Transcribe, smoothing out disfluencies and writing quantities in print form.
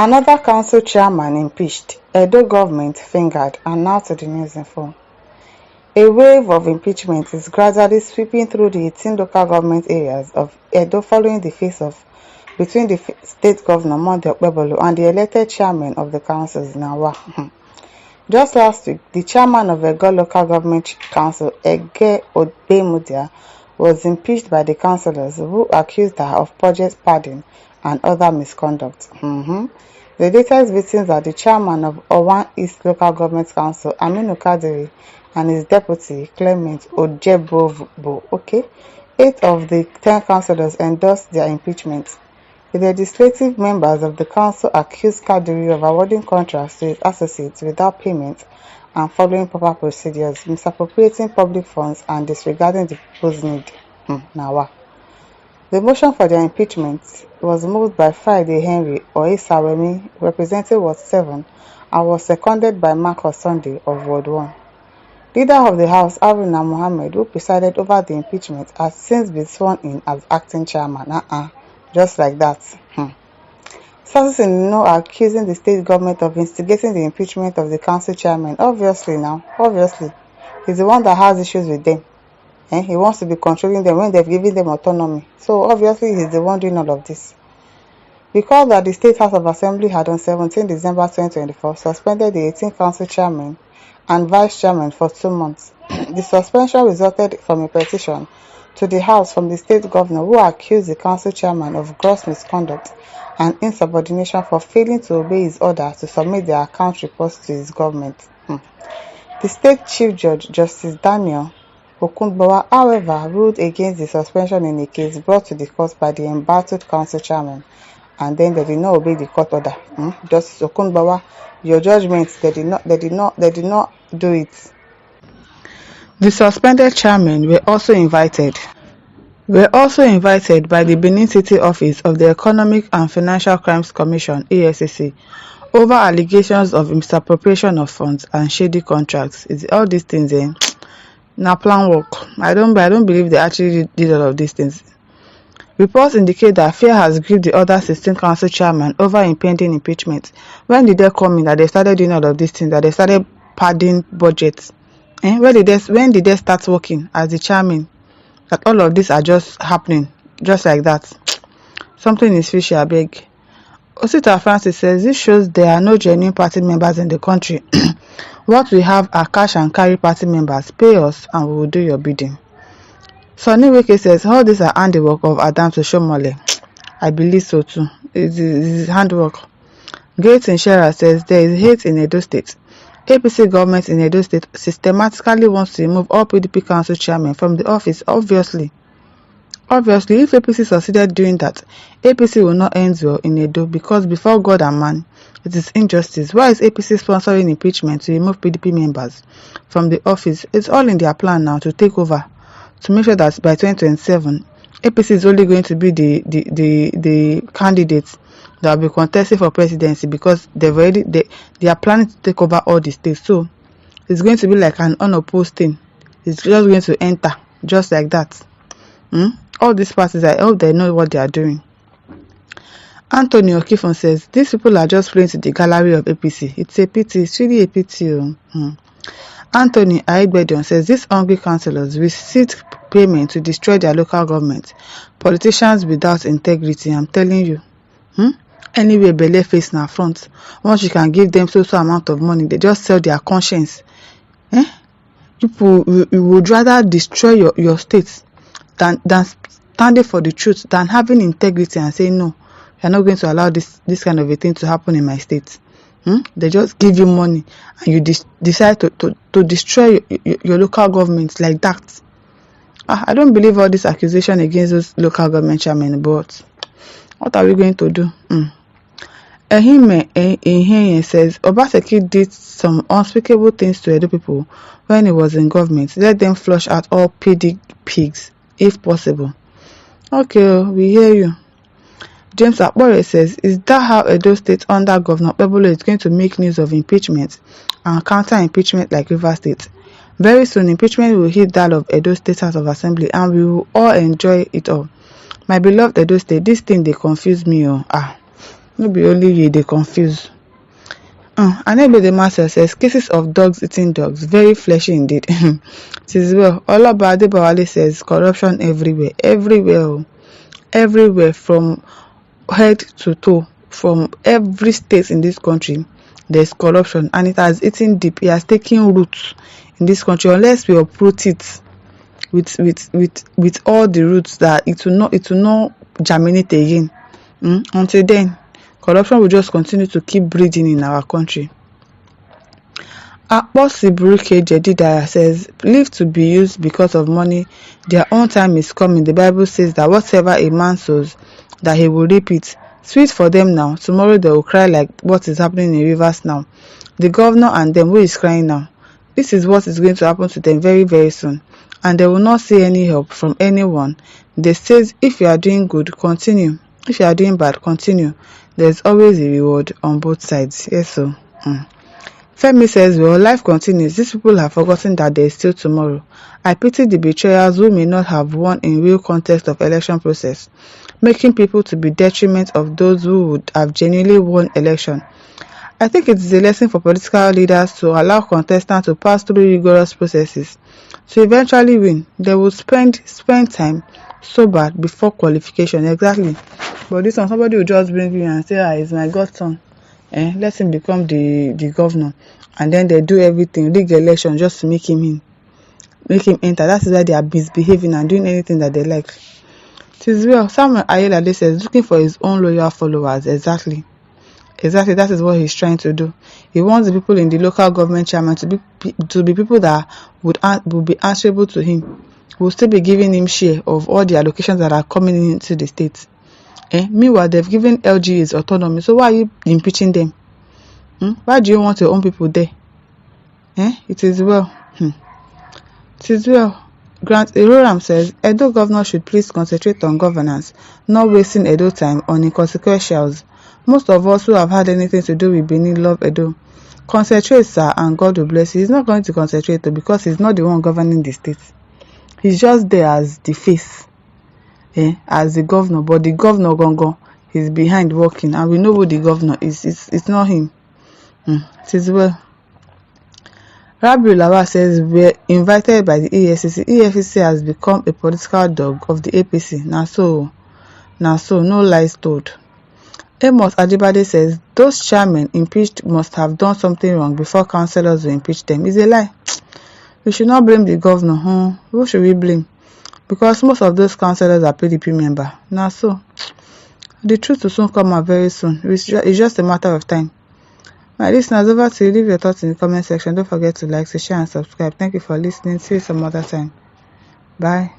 Another council chairman impeached, Edo government fingered, and now to the news info. A wave of impeachment is gradually sweeping through the 18 local government areas of Edo following the face-off between the state governor Monday Okpebolo and the elected chairman of the councils, Nawa. Just last week, the chairman of Ego Local Government Council, Ege Obemudia, was impeached by the councillors who accused her of project padding and other misconduct. The latest victims are the chairman of Owan East Local Government Council, Aminu Kadiri, and his deputy, Clement Ojebobo. 8 of the 10 councillors endorsed their impeachment. The legislative members of the council accused Kadiri of awarding contracts to his associates without payment and following proper procedures, misappropriating public funds, and disregarding the people's need. The motion for their impeachment was moved by Friday Henry Oisawemi, representing Ward 7, and was seconded by Marcus Sunday of Ward 1. Leader of the House, Haruna Mohammed, who presided over the impeachment, has since been sworn in as acting chairman. Just like that. Sources in the know are accusing the state government of instigating the impeachment of the council chairman. Obviously, he's the one that has issues with them. He wants to be controlling them when they've given them autonomy. So obviously, he's the one doing all of this. Because that the State House of Assembly had on 17 December 2024 suspended the 18 council chairmen and vice chairman for 2 months. The suspension resulted from a petition to the House from the state governor, who accused the council chairman of gross misconduct and insubordination for failing to obey his order to submit their account reports to his government. The state chief judge, Justice Daniel Okpebolo, however, ruled against the suspension in a case brought to the court by the embattled council chairman, and then they did not obey the court order. Justice Okpebolo, your judgment, they did not do it. The suspended chairmen were also invited by the Benin City Office of the Economic and Financial Crimes Commission (EFCC) over allegations of misappropriation of funds and shady contracts. All these things now plan work. I don't believe they actually did all of these things. Reports indicate that fear has gripped the other 16 council chairmen over impending impeachment. When did they come in that they started doing all of these things, that they started padding budgets? When did they start working as the chairman? That all of these are just happening, just like that. Something is fishy, I beg. Osita Francis says this shows there are no genuine party members in the country. What we have are cash and carry party members. Pay us and we will do your bidding. Sonny Wike says all these are handiwork of Adam Soshomole. I believe so too. It is handwork. Gates Insurer says there is hate in Edo State. APC government in Edo State systematically wants to remove all PDP council chairmen from the office. Obviously, if APC succeeded doing that, APC will not end well in Edo, because before God and man, it is injustice. Why is APC sponsoring impeachment to remove PDP members from the office? It's all in their plan now to take over, to make sure that by 2027, APC is only going to be the candidates that will be contesting for presidency, because they are planning to take over all the states. So it's going to be like an unopposed thing. It's just going to enter just like that. All these parties, I hope they know what they are doing. Anthony Okifon says these people are just playing to the gallery of APC. It's a pity. It's really a pity. Anthony Aigbedion says these hungry councillors will seek payment to destroy their local government. Politicians without integrity, I'm telling you. Anyway, belle face na front. Once you can give them so amount of money, they just sell their conscience. People, you would rather destroy your state than standing for the truth, than having integrity and saying no, you are not going to allow this kind of a thing to happen in my state. They just give you money and you decide to destroy your local government like that. I don't believe all this accusation against those local government chairmen, but what are we going to do? Ehime says Obaseki did some unspeakable things to Edo people when he was in government. Let them flush out all PD pigs if possible. Okay, we hear you. James Akbore says, is that how Edo State under Governor Okpebolo is going to make news of impeachment and counter-impeachment like Rivers State? Very soon, impeachment will hit that of Edo State House of Assembly and we will all enjoy it all. My beloved Edo State, this thing they confuse me. No be only you dey confuse. Anebodema says cases of dogs eating dogs, very fleshy indeed. It is well. Olaba Adebowale says corruption everywhere. Everywhere from head to toe, from every state in this country, there's corruption, and it has eaten deep. It has taken roots in this country. Unless we uproot it with all the roots, that it will not germinate again. Until then, corruption will just continue to keep breeding in our country. Akposiburuke Jedidaya says, live to be used because of money. Their own time is coming. The Bible says that whatever a man sows, that he will reap it. Sweet for them now. Tomorrow they will cry like what is happening in Rivers now. The governor and them, who is crying now? This is what is going to happen to them very, very soon. And they will not see any help from anyone. They says, if you are doing good, continue. If you are doing bad, continue. There's always a reward on both sides. Yes, so. Femi says, well, life continues. These people have forgotten that there is still tomorrow. I pity the betrayers who may not have won in real context of election process, making people to be detriment of those who would have genuinely won election. I think it is a lesson for political leaders to allow contestants to pass through rigorous processes to eventually win. They will spend time sober before qualification. Exactly. But this one, somebody will just bring you and say, it's my godson. Let him become the governor, and then they do everything, rig election just to make him enter. That is why they are misbehaving and doing anything that they like. It is well. Samuel Ayelade says, looking for his own loyal followers. Exactly. That is what he's trying to do. He wants the people in the local government chairman to be people that would be answerable to him, will still be giving him share of all the allocations that are coming into the state. Meanwhile, they've given LGAs autonomy. So why are you impeaching them? Why do you want your own people there? It is well. It is well. Grant Iroram says, Edo governor should please concentrate on governance, not wasting Edo time on inconsequentials. Most of us who have had anything to do with Benin love Edo. Concentrate, sir, and God will bless you. He's not going to concentrate though, because he's not the one governing the state. He's just there as the face. As the governor, but the governor gongo is behind working, and we know who the governor is. It's not him. It is well. Rabiu Lawal says, we're invited by the EFCC. EFCC has become a political dog of the APC. Now so, no lies told. Amos Adibade says, those chairmen impeached must have done something wrong before councillors will impeach them. It's a lie. We should not blame the governor. Who should we blame? Because most of those councillors are PDP members. Now so, the truth will soon come out very soon. It's just a matter of time. My listeners, over to you. Leave your thoughts in the comment section. Don't forget to like, to share, and subscribe. Thank you for listening. See you some other time. Bye.